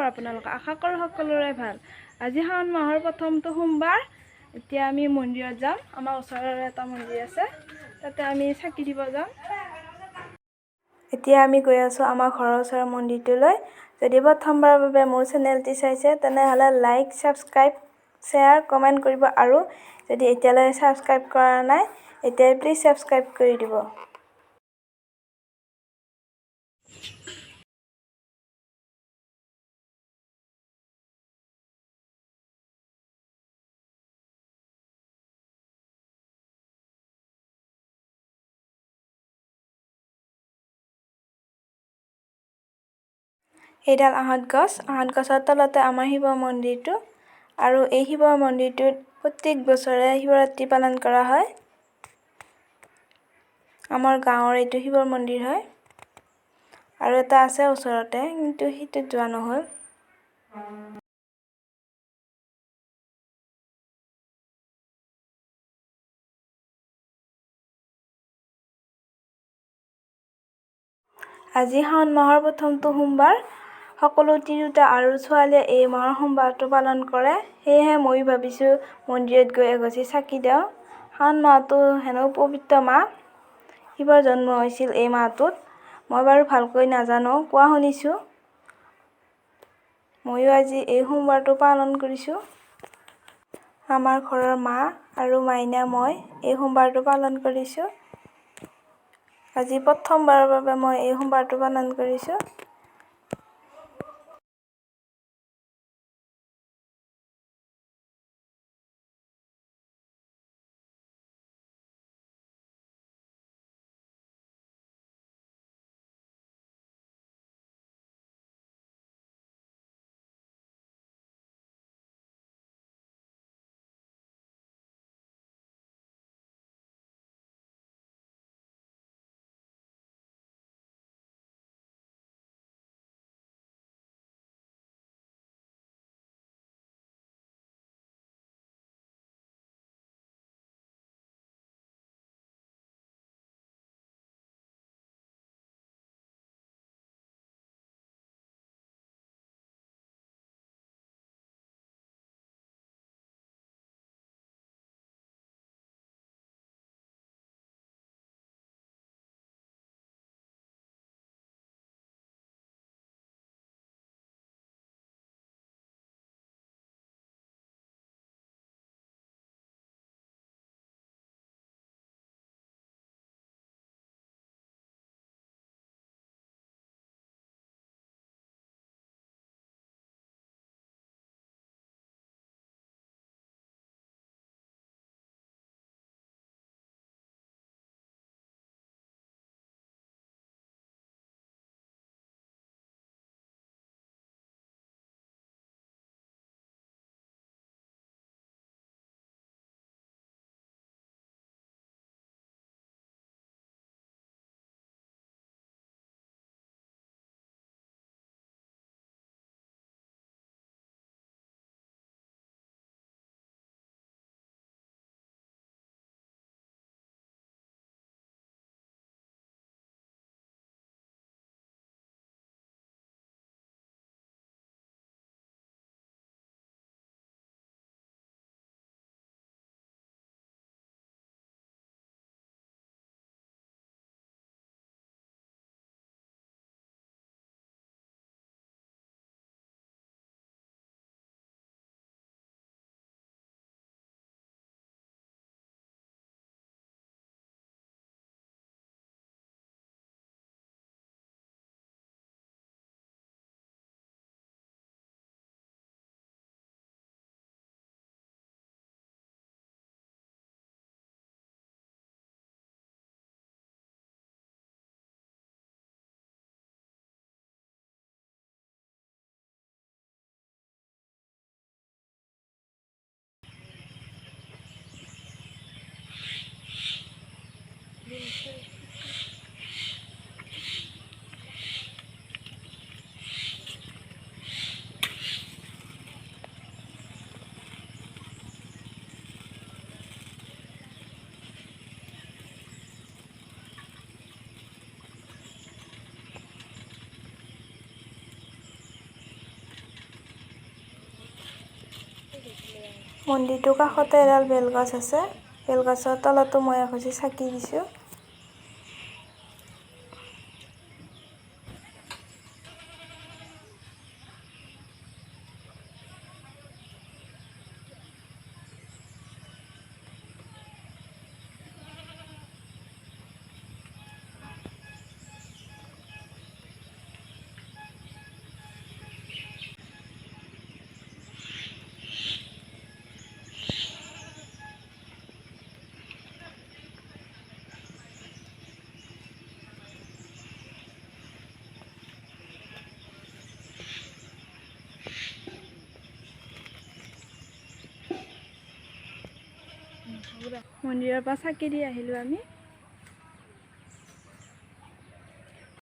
আপোনালোক আশা কৰোঁ সকলোৰে ভাল। আজি শাওণ মাহৰ প্ৰথমটো সোমবাৰ। এতিয়া আমি মন্দিৰত যাম। আমাৰ ওচৰৰে এটা মন্দিৰ আছে, তাতে আমি চাকি দিব যাম। এতিয়া আমি গৈ আছোঁ আমাৰ ঘৰৰ ওচৰৰ মন্দিৰটোলৈ। যদি প্ৰথমবাৰৰ বাবে মোৰ চেনেলটি চাইছে তেনেহ'লে লাইক, ছাবস্ক্ৰাইব, শ্বেয়াৰ, কমেণ্ট কৰিব আৰু যদি এতিয়ালৈ ছাবস্ক্ৰাইব কৰা নাই এতিয়াই প্লিজ ছাবস্ক্ৰাইব কৰি দিব। এইডাল আহঁত গছৰ তলতে আমাৰ শিৱ মন্দিৰটো। আৰু এই শিৱ মন্দিৰটোত প্ৰত্যেক বছৰে শিৱৰাত্ৰি পালন কৰা হয়। আমাৰ গাঁৱৰ এইটো শিৱৰ মন্দিৰ হয়। আৰু এটা আছে ওচৰতে, কিন্তু সিটোত যোৱা নহ'ল। আজি শাওণ মাহৰ প্ৰথমটো সোমবাৰ। সকলো তিৰোতা আৰু ছোৱালীয়ে এই মাহৰ সোমবাৰটো পালন কৰে। সেয়েহে ময়ো ভাবিছোঁ মন্দিৰত গৈ এগছি চাকি দিওঁ। শাওণ মাহটো হেনো পবিত্ৰ মাহ। শিৱৰ জন্ম হৈছিল এই মাহটোত। মই বাৰু ভালকৈ নাজানো, কোৱা শুনিছোঁ। ময়ো আজি এই সোমবাৰটো পালন কৰিছোঁ। আমাৰ ঘৰৰ মা আৰু মাইনা মই এই সোমবাৰটো পালন কৰিছোঁ। আজি প্ৰথমবাৰৰ বাবে মই এই সোমবাৰটো পালন কৰিছোঁ। মন্দিৰটোৰ কাষতে এডাল বেলগছ আছে। বেলগছৰ তলতো মই এগছি চাকি দিছোঁ। মন্দিৰৰ পৰা চাকি দি আহিলোঁ আমি।